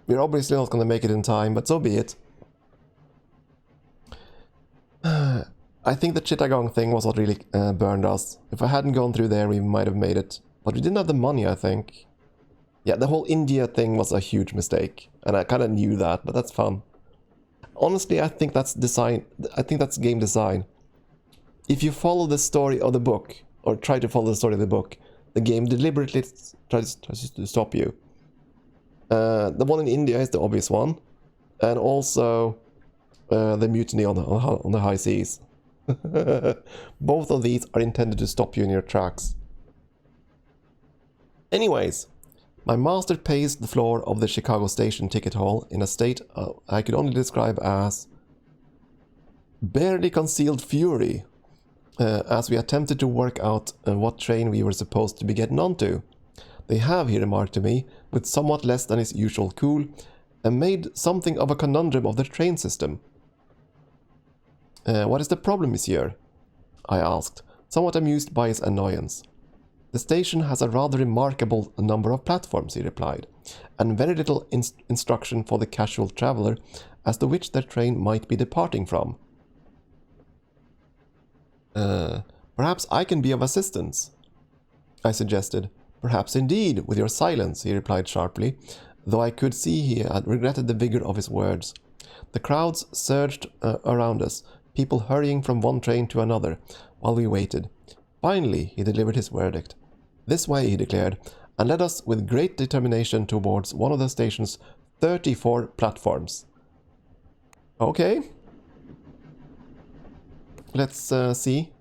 We're obviously not gonna make it in time, but so be it. I think the Chittagong thing was what really burned us. If I hadn't gone through there, we might have made it. But we didn't have the money, I think. Yeah, the whole India thing was a huge mistake. And I kind of knew that, but that's fun. Honestly, I think that's design. I think that's game design. If you follow the story of the book, or try to follow the story of the book, the game deliberately tries to stop you. The one in India is the obvious one. And also the mutiny on the high seas. Both of these are intended to stop you in your tracks. Anyways, my master paced the floor of the Chicago station ticket hall in a state I could only describe as barely concealed fury, as we attempted to work out what train we were supposed to be getting onto. They have, he remarked to me, with somewhat less than his usual cool, made something of a conundrum of the train system. What is the problem, monsieur? I asked, somewhat amused by his annoyance. The station has a rather remarkable number of platforms, he replied, and very little instruction for the casual traveller as to which their train might be departing from. Perhaps I can be of assistance, I suggested. Perhaps indeed, with your silence, he replied sharply, though I could see he had regretted the vigour of his words. The crowds surged around us, people hurrying from one train to another, while we waited. Finally, he delivered his verdict. This way, he declared, and led us with great determination towards one of the station's 34 platforms. Okay. Let's see.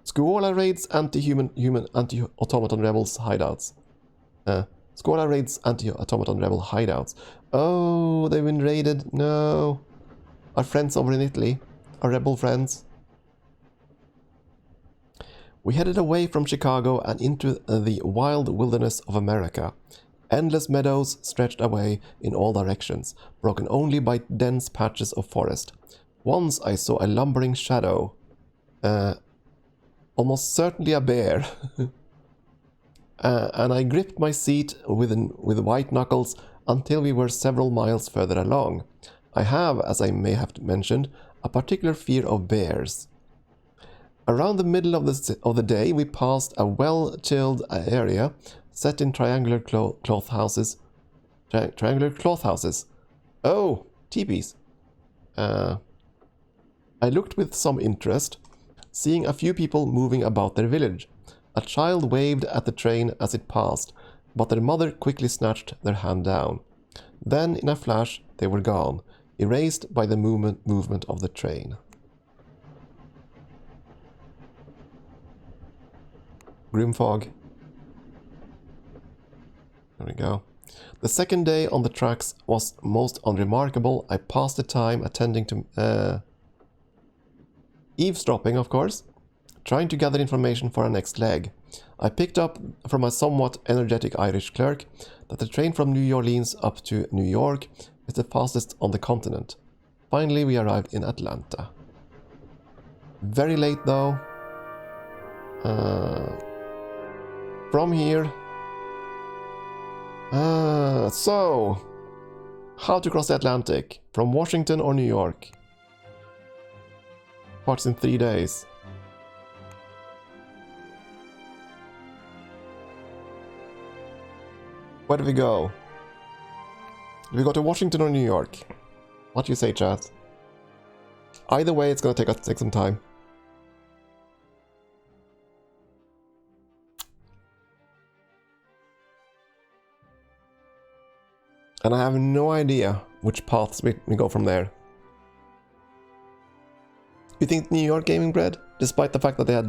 Scuola raids anti-automaton rebels hideouts. Scuola raids anti-automaton rebel hideouts. Oh, they've been raided. No. Our friends over in Italy. Our rebel friends. We headed away from Chicago and into the wild wilderness of America. Endless meadows stretched away in all directions, broken only by dense patches of forest. Once I saw a lumbering shadow. Almost certainly a bear. And I gripped my seat with white knuckles until we were several miles further along. I have, as I may have mentioned, a particular fear of bears. Around the middle of the day, we passed a well-chilled area set in triangular cloth houses. Triangular cloth houses. Oh, teepees. I looked with some interest, seeing a few people moving about their village. A child waved at the train as it passed, but their mother quickly snatched their hand down. Then, in a flash, they were gone, erased by the movement of the train. Grim fog. There we go. The second day on the tracks was most unremarkable. I passed the time attending to eavesdropping, of course, trying to gather information for our next leg. I picked up from a somewhat energetic Irish clerk that the train from New Orleans up to New York is the fastest on the continent. Finally, we arrived in Atlanta. Very late though. From here. So, how to cross the Atlantic? From Washington or New York? Parts in 3 days. Where do we go? Do we go to Washington or New York? What do you say, chat? Either way, it's gonna take some time. And I have no idea which paths we go from there. You think New York gaming bread? Despite the fact that they had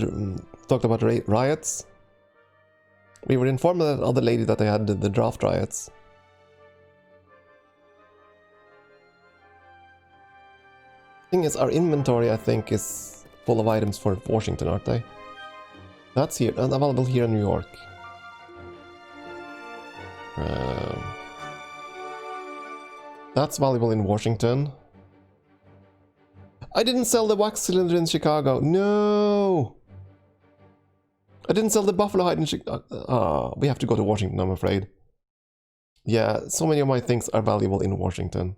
talked about riots? We were informed by that other lady that they had the draft riots. Thing is, our inventory, I think, is full of items for Washington, aren't they? That's here, and available here in New York. That's valuable in Washington. I didn't sell the wax cylinder in Chicago. No! I didn't sell the buffalo hide in Chicago. We have to go to Washington, I'm afraid. Yeah, so many of my things are valuable in Washington.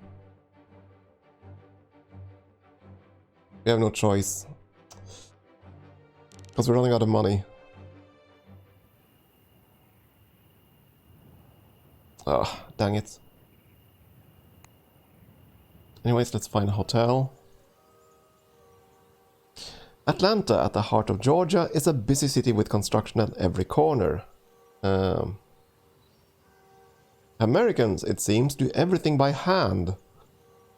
We have no choice. Because we're running out of money. Ah, dang it. Anyways, let's find a hotel. Atlanta, at the heart of Georgia, is a busy city with construction at every corner. Americans, it seems, do everything by hand.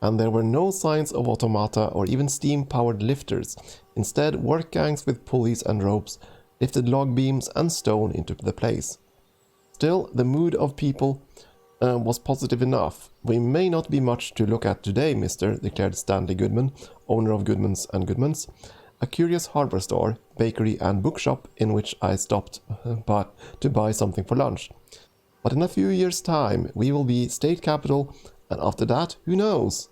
And there were no signs of automata or even steam-powered lifters. Instead, work gangs with pulleys and ropes lifted log beams and stone into the place. Still, the mood of people was positive enough. We may not be much to look at today, mister, declared Stanley Goodman, owner of Goodman's and Goodman's, a curious hardware store, bakery and bookshop in which I stopped to buy something for lunch. But in a few years' time, we will be state capital, and after that, who knows?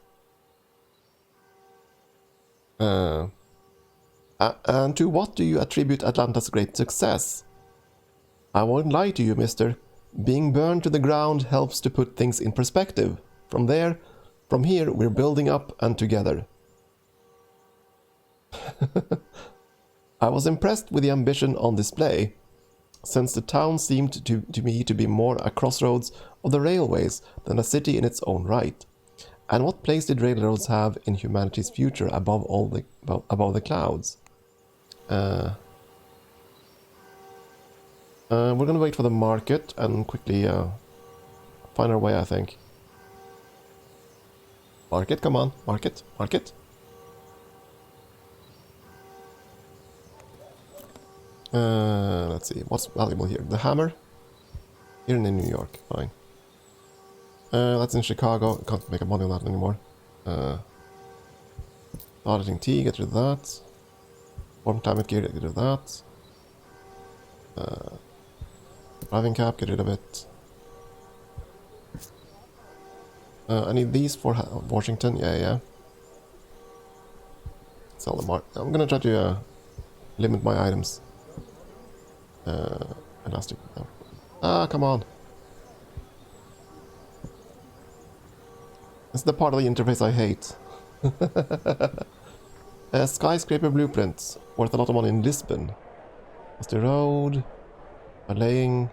And to what do you attribute Atlanta's great success? I won't lie to you, mister. Being burned to the ground helps to put things in perspective. From here, we're building up and together. I was impressed with the ambition on display, since the town seemed to me to be more a crossroads of the railways than a city in its own right. And what place did railroads have in humanity's future above the clouds? We're gonna wait for the market and quickly find our way, I think. Market, come on, market, market. Let's see, what's valuable here? The hammer? Here in New York, fine. That's in Chicago, can't make money on that anymore. Auditing tea, get rid of that. Warm climate gear, get rid of that. Driving cap, get rid of it. I need these for Washington, yeah. Sell them more. I'm gonna try to limit my items. Elastic. No. Ah, come on. This is the part of the interface I hate. Skyscraper blueprints. Worth a lot of money in Lisbon. What's the road? Laying.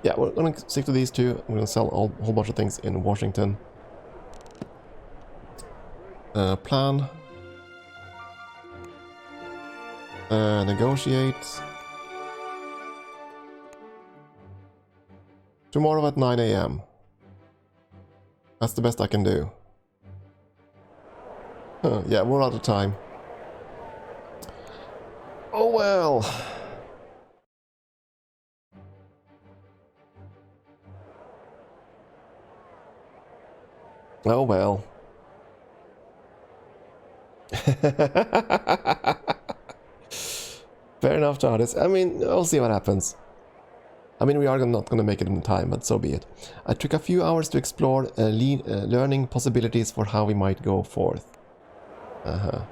Yeah, we're gonna stick to these two. We're gonna sell a whole bunch of things in Washington. Plan. Negotiate. Tomorrow at 9 AM. That's the best I can do. Yeah, we're out of time. Oh well. Oh well. Fair enough, TARDIS. I mean, we'll see what happens. I mean, we are not going to make it in time, but so be it. I took a few hours to explore learning possibilities for how we might go forth. And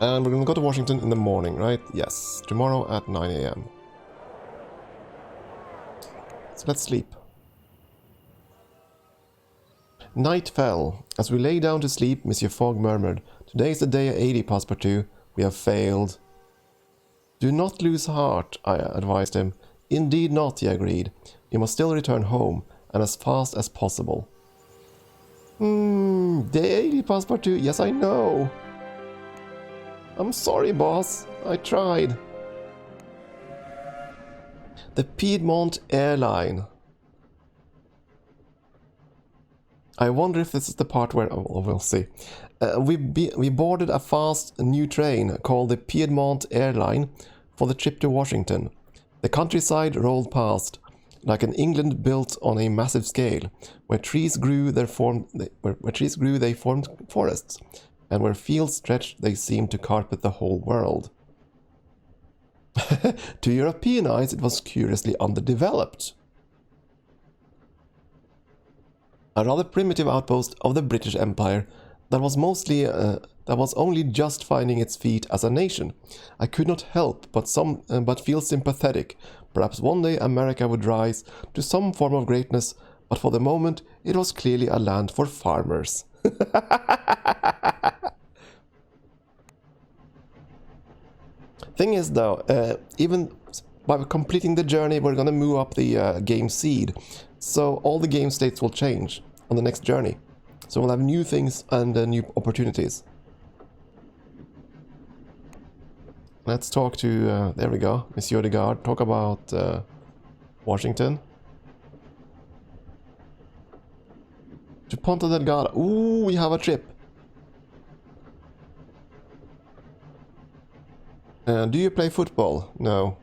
we're going to go to Washington in the morning, right? Yes, tomorrow at 9 AM. So let's sleep. Night fell. As we lay down to sleep, Monsieur Fogg murmured, "Today is the day 80, Passepartout. We have failed." "Do not lose heart," I advised him. "Indeed not," he agreed. "We must still return home, and as fast as possible." Day 80, Passepartout. Yes, I know. I'm sorry, boss. I tried. The Piedmont Airline. I wonder if this is the part where... Oh, we'll see. We boarded a fast new train called the Piedmont Airline for the trip to Washington. The countryside rolled past, like an England built on a massive scale. Where trees grew, they formed forests, and where fields stretched, they seemed to carpet the whole world. To European eyes, it was curiously underdeveloped. A rather primitive outpost of the British Empire that was only just finding its feet as a nation. I could not help but feel sympathetic Perhaps one day America would rise to some form of greatness, but for the moment it was clearly a land for farmers. Thing is though, even by completing the journey we're gonna move up the game seed, so all the game states will change on the next journey. So we'll have new things and new opportunities. Let's talk to, there we go, Monsieur de Garde, talk about Washington. To Ponta Delgada. Ooh, we have a trip. Do you play football? No.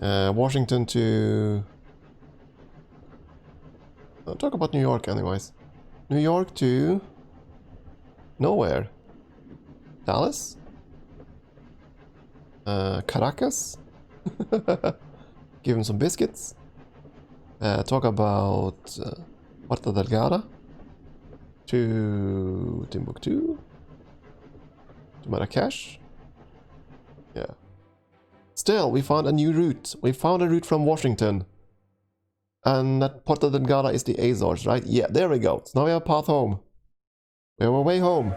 Washington to... I'll talk about New York anyways. New York to... nowhere. Dallas? Caracas? Give him some biscuits. Talk about Puerto Delgada to Timbuktu to Marrakesh. Yeah. Still, we found a new route. We found a route from Washington. And that Puerto Delgada is the Azores, right? Yeah, there we go. So now we have a path home. We have a way home.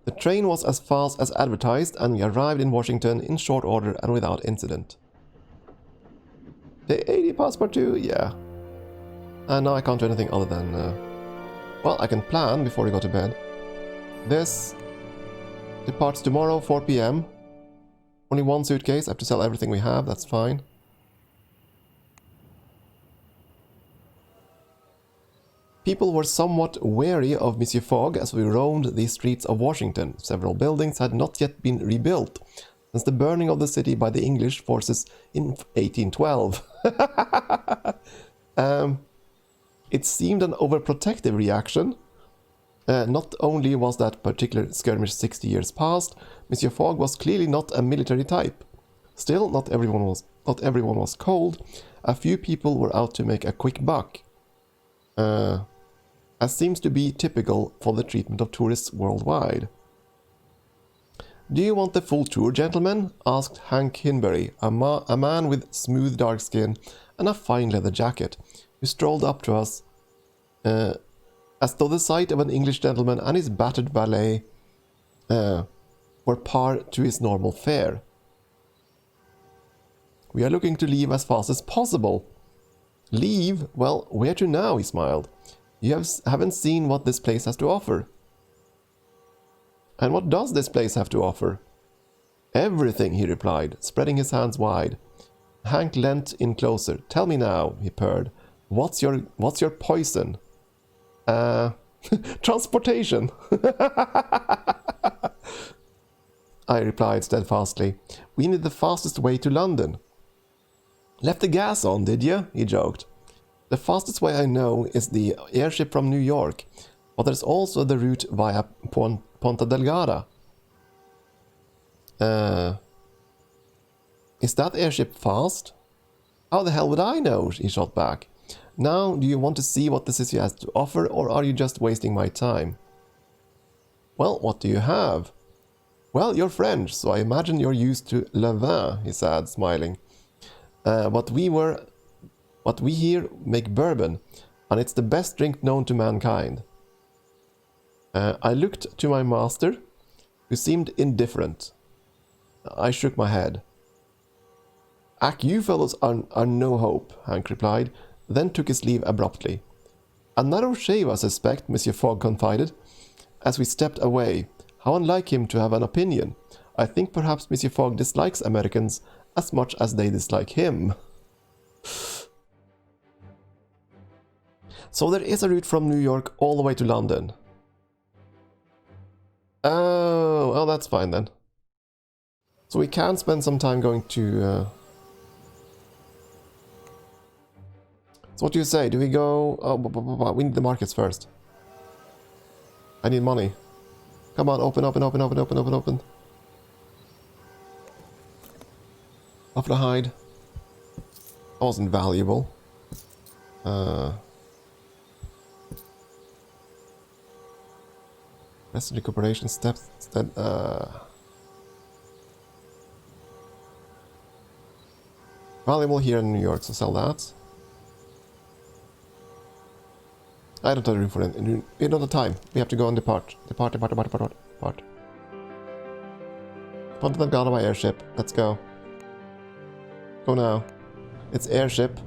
The train was as fast as advertised, and we arrived in Washington in short order and without incident. The 80 passport too, yeah. And now I can't do anything other than... well, I can plan before we go to bed. This departs tomorrow, 4 PM. Only one suitcase, I have to sell everything we have, that's fine. People were somewhat wary of Monsieur Fogg as we roamed the streets of Washington. Several buildings had not yet been rebuilt since the burning of the city by the English forces in 1812. It seemed an overprotective reaction. Not only was that particular skirmish 60 years past, Monsieur Fogg was clearly not a military type. Still, not everyone was cold. A few people were out to make a quick buck. As seems to be typical for the treatment of tourists worldwide. "Do you want the full tour, gentlemen?" asked Hank Hinbury, a man with smooth dark skin and a fine leather jacket, who strolled up to us as though the sight of an English gentleman and his battered valet were par to his normal fare. "We are looking to leave as fast as possible." "Leave? Well, where to now?" he smiled. "You haven't seen what this place has to offer." "And what does this place have to offer?" "Everything," he replied, spreading his hands wide. Hank leant in closer. "Tell me now," he purred. What's your poison?" Transportation." I replied steadfastly. "We need the fastest way to London." "Left the gas on, did you?" he joked. "The fastest way I know is the airship from New York, but there's also the route via Ponta Delgada." Is that airship fast?" "How the hell would I know?" he shot back. "Now, do you want to see what the city has to offer, or are you just wasting my time?" "Well, what do you have?" "Well, you're French, so I imagine you're used to le vin," he said, smiling. But we here make bourbon, and it's the best drink known to mankind." I looked to my master, who seemed indifferent. I shook my head. "Ack, you fellows are no hope," Hank replied, then took his leave abruptly. "A narrow shave, I suspect," Monsieur Fogg confided, as we stepped away. How unlike him to have an opinion. I think perhaps Monsieur Fogg dislikes Americans as much as they dislike him. So there is a route from New York all the way to London. Oh, well, that's fine then. So we can spend some time going to... So what do you say? Do we go... Oh, we need the markets first. I need money. Come on, open. Buffalo hide. That wasn't valuable. Rest of the corporation steps... Valuable here in New York, so sell that. I don't have room for it. We don't have time. We have to go and depart. Depart. Ponta Delgada by airship. Let's go. Go now. It's airship.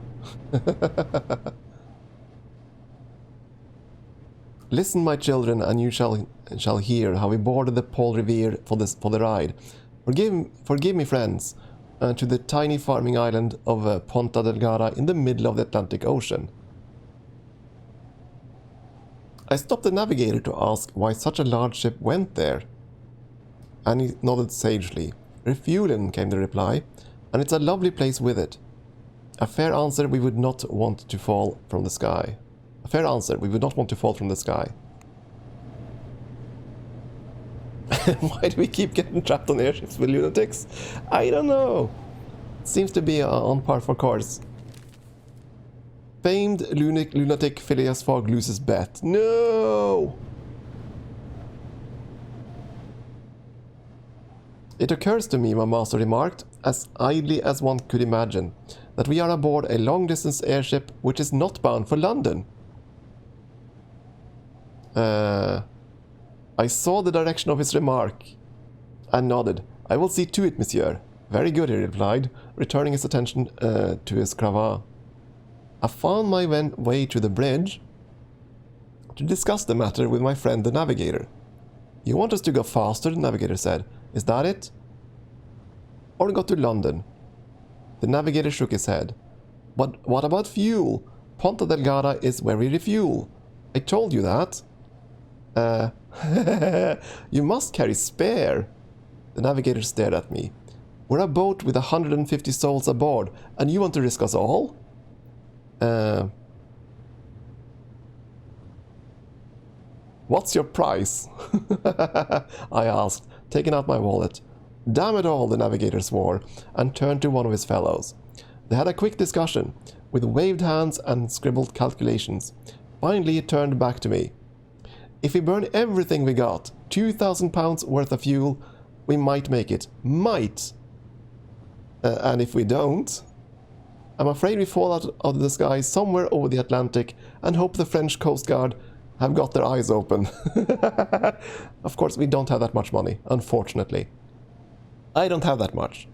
Listen, my children, and you shall hear how we boarded the Paul Revere for the ride. Forgive me, friends, to the tiny farming island of Ponta Delgada in the middle of the Atlantic Ocean. I stopped the navigator to ask why such a large ship went there. And he nodded sagely. Refueling, came the reply, and it's a lovely place with it. A fair answer we would not want to fall from the sky. A fair answer we would not want to fall from the sky. Why do we keep getting trapped on airships with lunatics? I don't know. Seems to be on par for course. Famed lunatic Phileas Fogg loses bet. No! It occurs to me, my master remarked, as idly as one could imagine, that we are aboard a long-distance airship which is not bound for London. I saw the direction of his remark and nodded. I will see to it, monsieur. Very good, he replied, returning his attention to his cravat. I found my way to the bridge to discuss the matter with my friend the navigator. You want us to go faster, the navigator said. Is that it? Or go to London? The navigator shook his head. But what about fuel? Ponta Delgada is where we refuel. I told you that. You must carry spare. The navigator stared at me. We're a boat with 150 souls aboard, and you want to risk us all? What's your price? I asked, taking out my wallet. Damn it all, the navigator swore, and turned to one of his fellows. They had a quick discussion, with waved hands and scribbled calculations. Finally, he turned back to me. If we burn everything we got, 2,000 pounds worth of fuel, we might make it. Might! And if we don't, I'm afraid we fall out of the sky somewhere over the Atlantic and hope the French Coast Guard have got their eyes open. Of course, we don't have that much money, unfortunately. I don't have that much.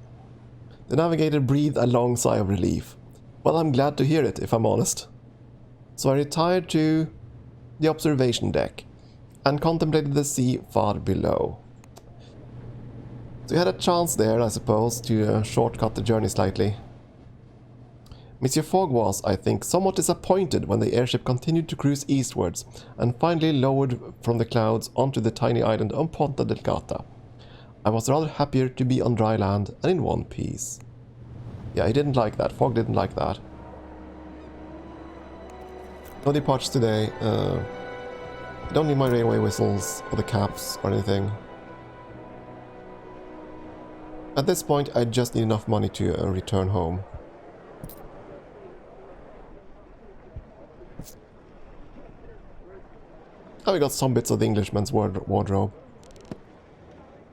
The navigator breathed a long sigh of relief. Well, I'm glad to hear it, if I'm honest. So I retired to the observation deck and contemplated the sea far below. So you had a chance there, I suppose, to shortcut the journey slightly. Monsieur Fogg was, I think, somewhat disappointed when the airship continued to cruise eastwards and finally lowered from the clouds onto the tiny island of Ponta Delgada. I was rather happier to be on dry land and in one piece. Yeah, he didn't like that. Fogg didn't like that. No departures today. I don't need my railway whistles or the caps or anything. At this point, I just need enough money to return home. Oh, we got some bits of the Englishman's wardrobe.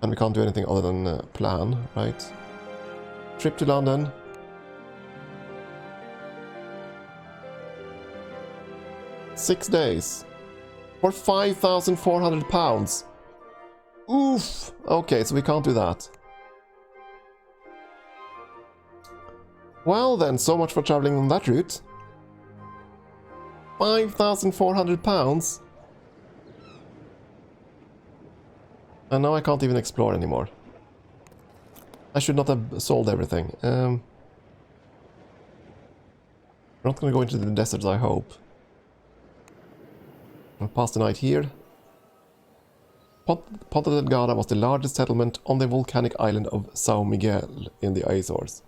And we can't do anything other than plan, right? Trip to London. $6 days. For £5,400. Oof! Okay, so we can't do that. Well then, so much for travelling on that route. £5,400. And now I can't even explore anymore. I should not have sold everything. We're not going to go into the deserts, I hope. We'll pass the night here. Ponta Delgada was the largest settlement on the volcanic island of São Miguel in the Azores.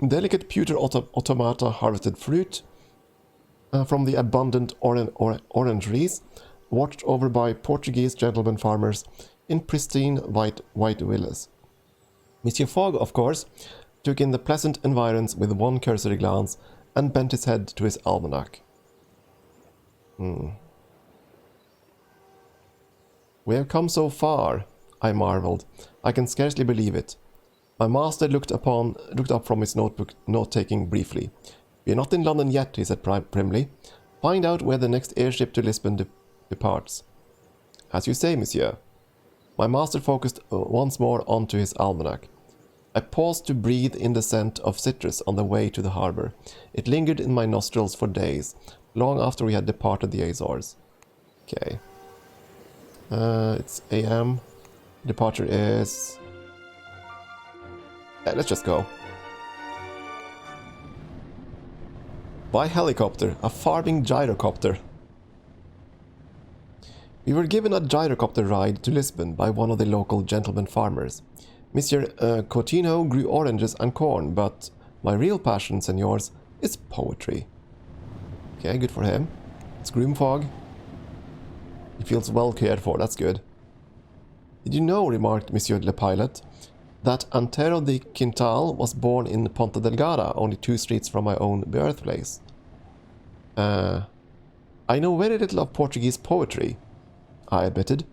Delicate pewter automata harvested fruit from the abundant orangeries, watched over by Portuguese gentlemen farmers in pristine white villas. Monsieur Fogg, of course, took in the pleasant environs with one cursory glance and bent his head to his almanac. We have come so far, I marveled. I can scarcely believe it. My master looked up from his notebook, note-taking briefly. "We are not in London yet," he said primly. "Find out where the next airship to Lisbon departs." "As you say, monsieur." My master focused once more onto his almanac. I paused to breathe in the scent of citrus on the way to the harbour. It lingered in my nostrils for days, long after we had departed the Azores. Okay. It's AM. Departure is... Yeah, let's just go. By helicopter, a farming gyrocopter. We were given a gyrocopter ride to Lisbon by one of the local gentleman farmers. Monsieur Coutinho grew oranges and corn, but my real passion, senors, is poetry. Okay, good for him. It's groom fog. He feels well cared for, that's good. "Did you know," remarked Monsieur le Pilot, "that Antero de Quintal was born in Ponta Delgada, only 2 streets from my own birthplace?" "I know very little of Portuguese poetry," I admitted.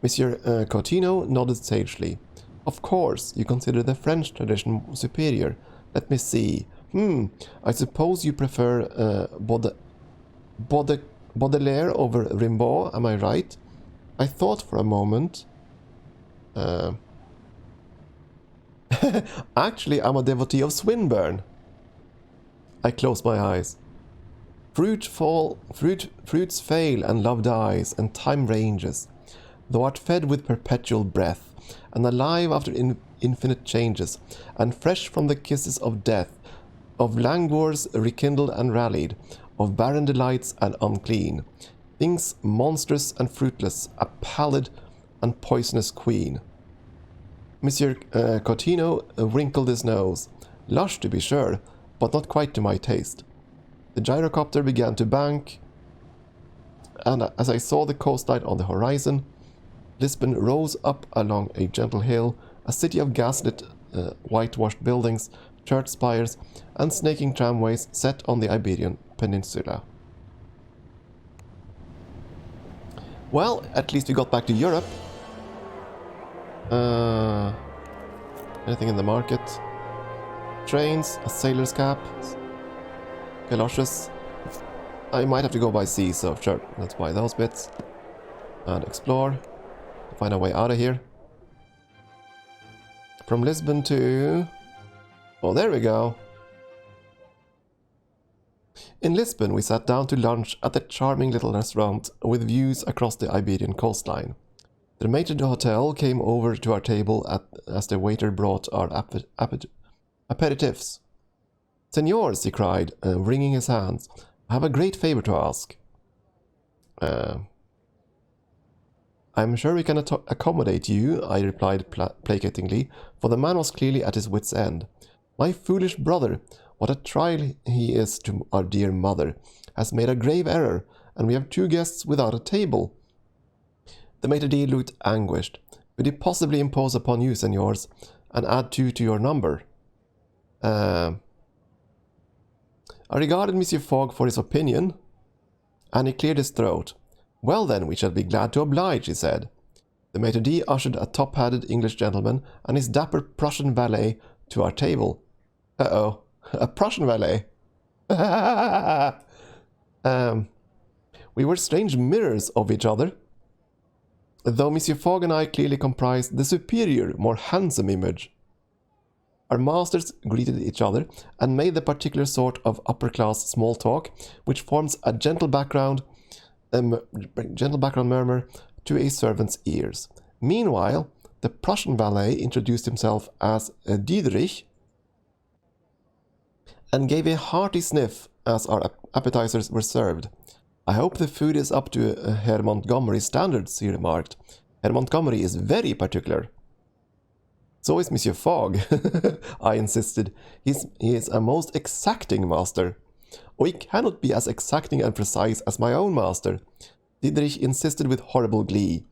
Monsieur Coutinho nodded sagely. "Of course, you consider the French tradition superior. Let me see. I suppose you prefer Baudelaire over Rimbaud, am I right?" I thought for a moment. Actually, I'm a devotee of Swinburne. I closed my eyes. Fruits fail and love dies and time ranges. Thou art fed with perpetual breath, and alive after infinite changes, and fresh from the kisses of death, of languors rekindled and rallied, of barren delights and unclean, things monstrous and fruitless, a pallid and poisonous queen. Monsieur Coutinho wrinkled his nose. Lush, to be sure, but not quite to my taste. The gyrocopter began to bank, and as I saw the coastline on the horizon, Lisbon rose up along a gentle hill, a city of gaslit, whitewashed buildings, church spires, and snaking tramways set on the Iberian Peninsula. Well, at least we got back to Europe. Anything in the market? Trains, a sailor's cap, galoshes. I might have to go by sea, so sure, let's buy those bits. And explore. Find our way out of here. From Lisbon to... Oh, there we go. In Lisbon, we sat down to lunch at a charming little restaurant with views across the Iberian coastline. The maitre d'hotel came over to our table as the waiter brought our aperitifs. "Senors," he cried, wringing his hands, "I have a great favor to ask." "I'm sure we can accommodate you," I replied placatingly, for the man was clearly at his wit's end. "My foolish brother, what a trial he is to our dear mother, has made a grave error, and we have 2 guests without a table." The maitre d' looked anguished. "Could he possibly impose upon you, senors, and add 2 to your number?" I regarded Monsieur Fogg for his opinion, and he cleared his throat. "Well then, we shall be glad to oblige," he said. The maitre d' ushered a top-hatted English gentleman and his dapper Prussian valet to our table. Uh-oh, a Prussian valet. We were strange mirrors of each other, though Monsieur Fogg and I clearly comprised the superior, more handsome image. Our masters greeted each other and made the particular sort of upper-class small talk which forms a gentle background murmur to a servant's ears. Meanwhile, the Prussian valet introduced himself as Diederich and gave a hearty sniff as our appetizers were served. "I hope the food is up to Herr Montgomery's standards," he remarked. "Herr Montgomery is very particular." "So is Monsieur Fogg," I insisted. He is a most exacting master." "Oh, he cannot be as exacting and precise as my own master," Diederich insisted with horrible glee.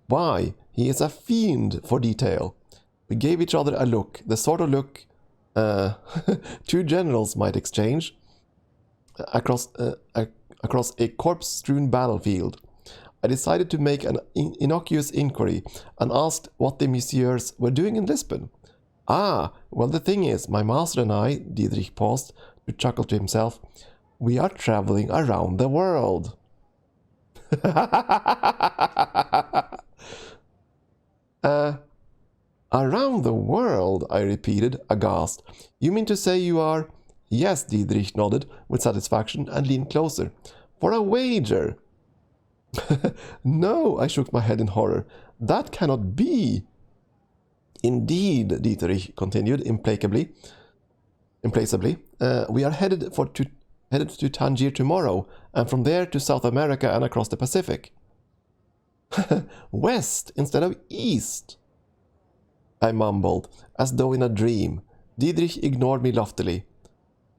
"Why, he is a fiend for detail." We gave each other a look, the sort of look 2 generals might exchange across a corpse-strewn battlefield. I decided to make an innocuous inquiry and asked what the messieurs were doing in Lisbon. Ah, well, the thing is, my master and I, Dietrich paused to chuckle to himself, we are traveling around the world. Around the world, I repeated, aghast. You mean to say you are... Yes, Dietrich nodded with satisfaction and leaned closer. For a wager. No, I shook my head in horror. That cannot be. Indeed, Dietrich continued implacably. We are headed to Tangier tomorrow, and from there to South America and across the Pacific. West instead of east, I mumbled, as though in a dream. Dietrich ignored me loftily.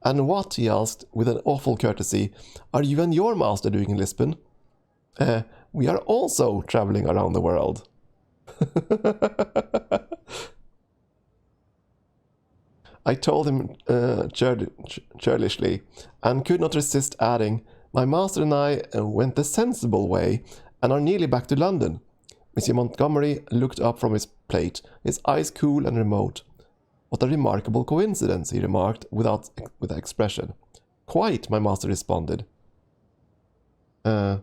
And what, he asked, with an awful courtesy, are you and your master doing in Lisbon? We are also travelling around the world. I told him churlishly, and could not resist adding, my master and I went the sensible way, and are nearly back to London. Monsieur Montgomery looked up from his plate, his eyes cool and remote. What a remarkable coincidence, he remarked, with expression. Quite, my master responded. Let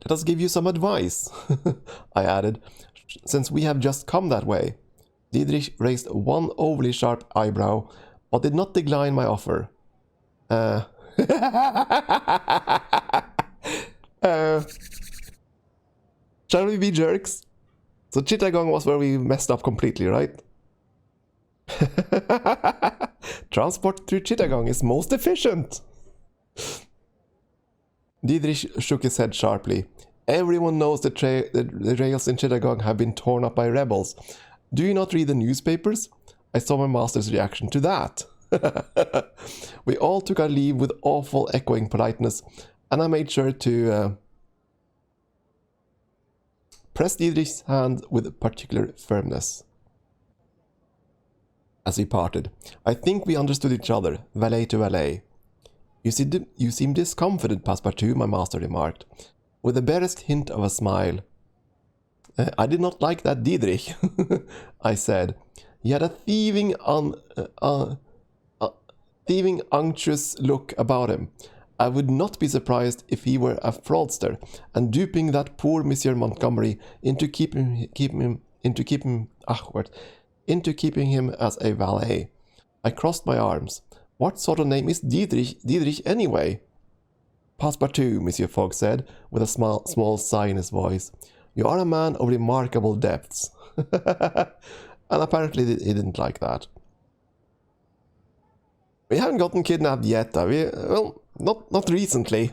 us give you some advice, I added, since we have just come that way. Dietrich raised one overly sharp eyebrow, but did not decline my offer. Shall we be jerks? So Chittagong was where we messed up completely, right? Transport through Chittagong is most efficient. Dietrich shook his head sharply. Everyone knows the rails in Chittagong have been torn up by rebels. Do you not read the newspapers? I saw my master's reaction to that. We all took our leave with awful echoing politeness, and I made sure to press Dietrich's hand with particular firmness. As we parted, I think we understood each other, valet to valet. You seem discomfited, Passepartout, my master remarked, with the barest hint of a smile. I did not like that Dietrich, I said. He had a thieving, unctuous look about him. I would not be surprised if he were a fraudster, and duping that poor Monsieur Montgomery into keeping him as a valet. I crossed my arms. What sort of name is Dietrich anyway? Passepartout, Monsieur Fogg said, with a small sigh in his voice. You are a man of remarkable depths. And apparently he didn't like that. We haven't gotten kidnapped yet, have we? Well, not recently.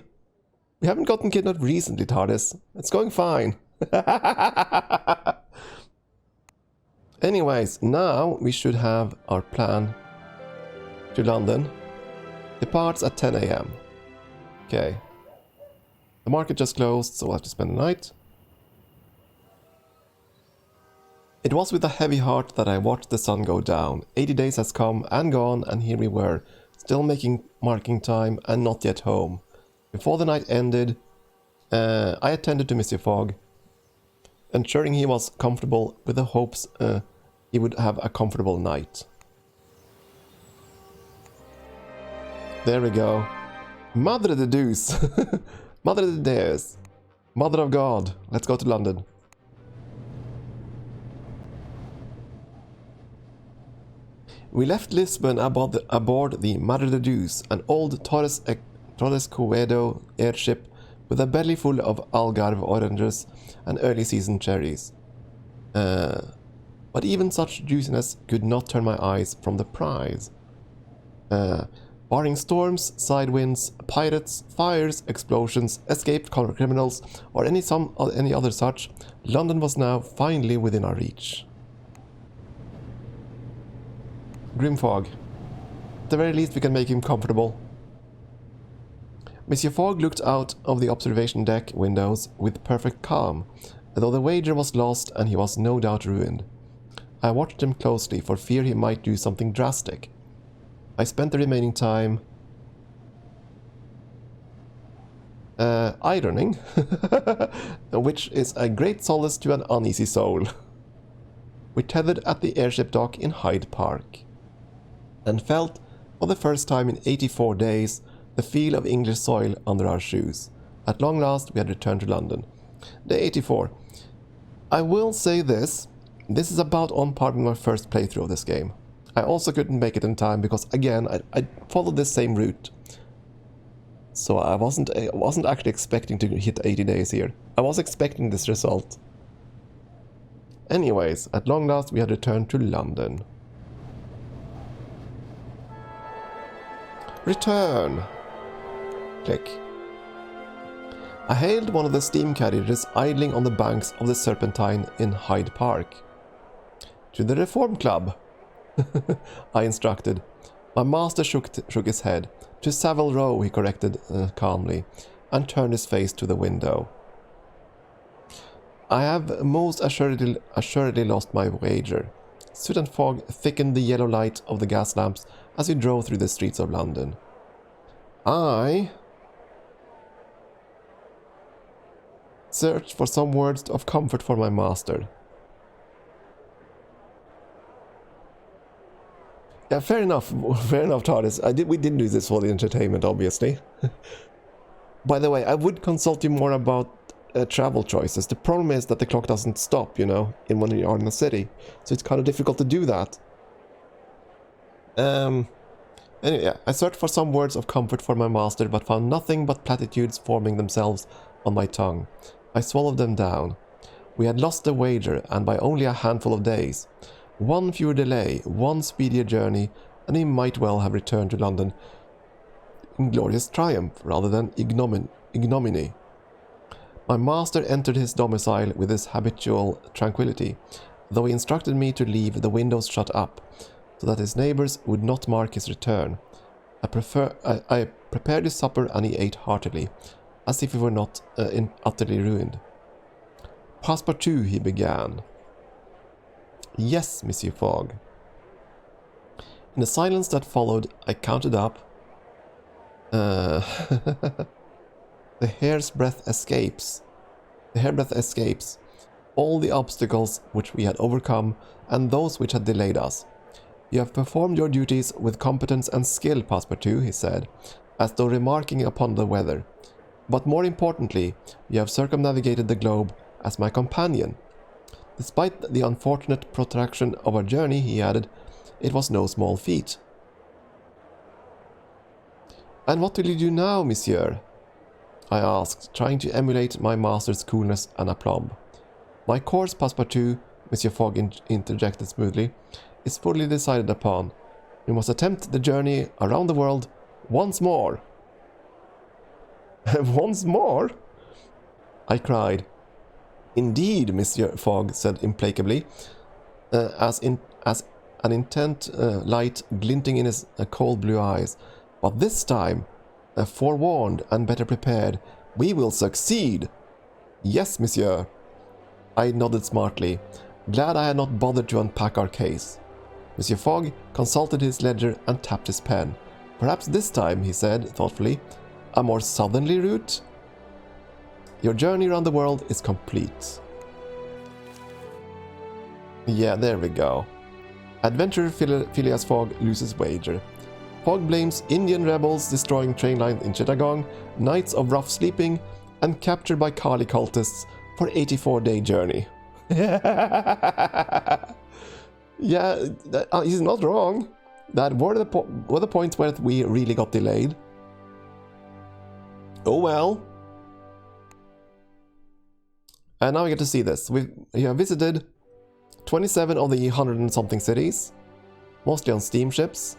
We haven't gotten kidnapped recently, TARDIS. It's going fine. Anyways, now we should have our plan to London. Departs at 10 AM. Okay. The market just closed, so we'll have to spend the night. It was with a heavy heart that I watched the sun go down. 80 days has come and gone, and here we were, still marking time and not yet home. Before the night ended, I attended to Monsieur Fogg, ensuring he was comfortable with the hopes he would have a comfortable night. There we go. Mother of the deuce. Mother of the dares. Mother of God. Let's go to London. We left Lisbon aboard the Madre de Deus, an old Torres Coedo airship with a belly full of Algarve oranges and early season cherries. But even such juiciness could not turn my eyes from the prize. Barring storms, side winds, pirates, fires, explosions, escaped criminals, or any other such, London was now finally within our reach. Grim Fogg. At the very least we can make him comfortable. Monsieur Fogg looked out of the observation deck windows with perfect calm, though the wager was lost and he was no doubt ruined. I watched him closely for fear he might do something drastic. I spent the remaining time ironing, which is a great solace to an uneasy soul. we tethered at the airship dock in Hyde Park and felt, for the first time in 84 days, the feel of English soil under our shoes. At long last, we had returned to London. Day 84. I will say this is about on par with my first playthrough of this game. I also couldn't make it in time because, again, I followed this same route. So I wasn't actually expecting to hit 80 days here. I was expecting this result. Anyways, at long last we had returned to London. Return! Click. I hailed one of the steam carriages idling on the banks of the Serpentine in Hyde Park. To the Reform Club, I instructed. My master shook his head. To Savile Row, he corrected calmly, and turned his face to the window. I have most assuredly lost my wager. Soot and fog thickened the yellow light of the gas lamps as we drove through the streets of London. I searched for some words of comfort for my master. Yeah, fair enough, TARDIS. We didn't do this for the entertainment, obviously. By the way, I would consult you more about travel choices. The problem is that the clock doesn't stop, you know, when you are in the city. So it's kind of difficult to do that. Anyway, yeah, I searched for some words of comfort for my master, but found nothing but platitudes forming themselves on my tongue. I swallowed them down. We had lost the wager, and by only a handful of days. One fewer delay, one speedier journey, and he might well have returned to London in glorious triumph rather than ignominy. My master entered his domicile with his habitual tranquillity, though he instructed me to leave the windows shut up, so that his neighbours would not mark his return. I prepared his supper and he ate heartily, as if he were not utterly ruined. Passepartout, he began. Yes, Monsieur Fogg. In the silence that followed, I counted up the hairbreadth escapes, all the obstacles which we had overcome and those which had delayed us. You have performed your duties with competence and skill, Passepartout, he said, as though remarking upon the weather. But more importantly, you have circumnavigated the globe as my companion. Despite the unfortunate protraction of our journey, he added, it was no small feat. And what will you do now, monsieur? I asked, trying to emulate my master's coolness and aplomb. My course, Passepartout, Monsieur Fogg interjected smoothly, is fully decided upon. We must attempt the journey around the world once more. Once more? I cried. Indeed, Monsieur Fogg said implacably, as an intent light glinting in his cold blue eyes. But this time, forewarned and better prepared, we will succeed. Yes, monsieur. I nodded smartly, glad I had not bothered to unpack our case. Monsieur Fogg consulted his ledger and tapped his pen. Perhaps this time, he said thoughtfully, a more southerly route? Your journey around the world is complete. Yeah, there we go. Adventurer Phileas Fogg loses wager. Fogg blames Indian rebels destroying train line in Chittagong, nights of rough sleeping, and captured by Kali cultists for 84-day journey. Yeah, he's not wrong. That were the points where we really got delayed. Oh well. And now we get to see this. We have visited 27 of the 100 and something cities, mostly on steamships.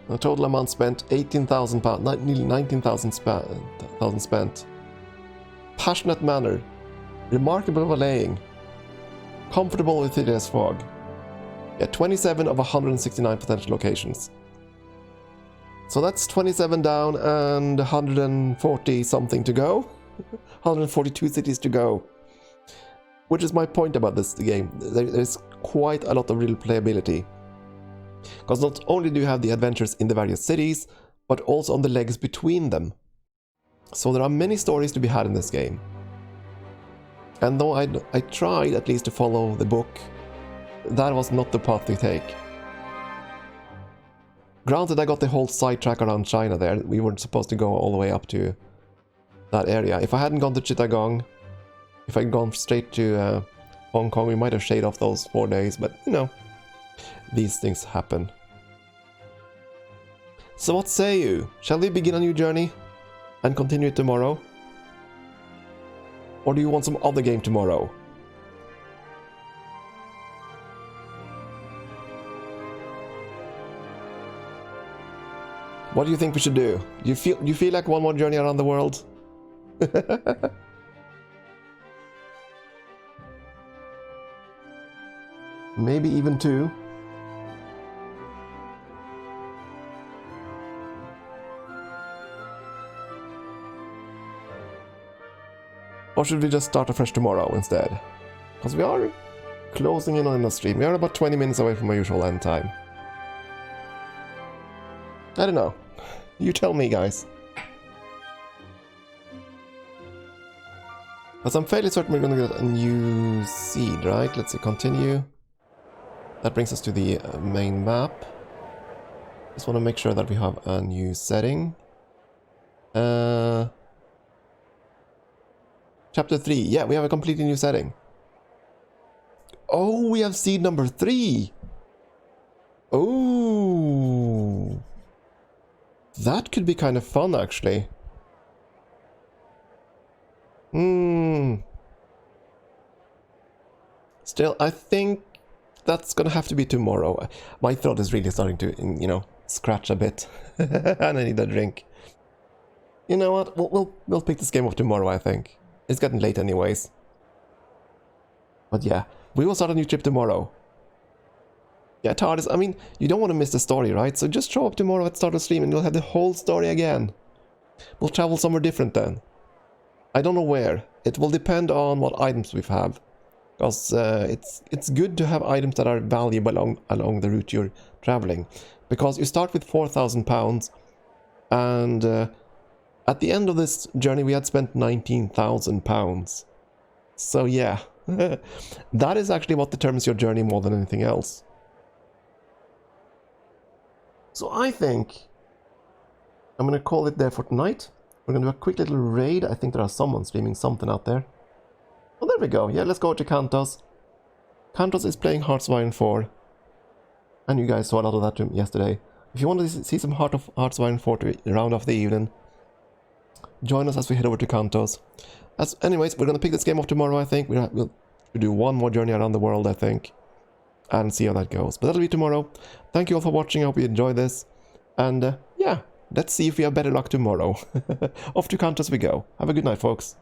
The total amount spent, £18,000, nearly 19,000 spent. Passionate manner, remarkable valeting, comfortable with Phileas Fogg. Yeah, 27 of 169 potential locations. So that's 27 down and 140 something to go. 142 cities to go. Which is my point about this game. There's quite a lot of real playability. Because not only do you have the adventures in the various cities, but also on the legs between them. So there are many stories to be had in this game. And though I tried at least to follow the book, that was not the path to take. Granted, I got the whole sidetrack around China there. We weren't supposed to go all the way up to that area. If I hadn't gone to Chittagong, if I'd gone straight to Hong Kong, we might have shaved off those 4 days, but you know, these things happen. So what say you? Shall we begin a new journey and continue it tomorrow? Or do you want some other game tomorrow? What do you think we should do? Do you feel like one more journey around the world? Maybe even 2. Or should we just start afresh tomorrow instead? Because we are closing in on the stream. We are about 20 minutes away from our usual end time. I don't know. You tell me, guys. Because I'm fairly certain we're going to get a new seed, right? Let's see, continue. That brings us to the main map. Just want to make sure that we have a new setting. Chapter 3. Yeah, we have a completely new setting. Oh, we have seed number 3. Oh. That could be kind of fun, actually. Still, I think that's gonna have to be tomorrow. My throat is really starting to, you know, scratch a bit. And I need a drink. You know what? We'll pick this game up tomorrow, I think. It's getting late anyways. But yeah, we will start a new trip tomorrow. Yeah, TARDIS, I mean, you don't want to miss the story, right? So just show up tomorrow at the start of the stream and you'll have the whole story again. We'll travel somewhere different then. I don't know where. It will depend on what items we have. Because it's good to have items that are valuable along the route you're traveling. Because you start with £4,000 and at the end of this journey we had spent £19,000. So yeah, that is actually what determines your journey more than anything else. So I think I'm going to call it there for tonight. We're going to do a quick little raid. I think there are someone streaming something out there. Oh, there we go. Yeah, let's go to Kantos. Kantos is playing Hearts of Iron 4. And you guys saw a lot of that yesterday. If you want to see some Hearts of Iron 4 to round off the evening, join us as we head over to Kantos. Anyways, we're going to pick this game up tomorrow, I think. We'll do one more journey around the world, I think. And see how that goes. But that'll be tomorrow. Thank you all for watching. I hope you enjoyed this. And yeah, let's see if we have better luck tomorrow. Off to Kantos we go. Have a good night, folks.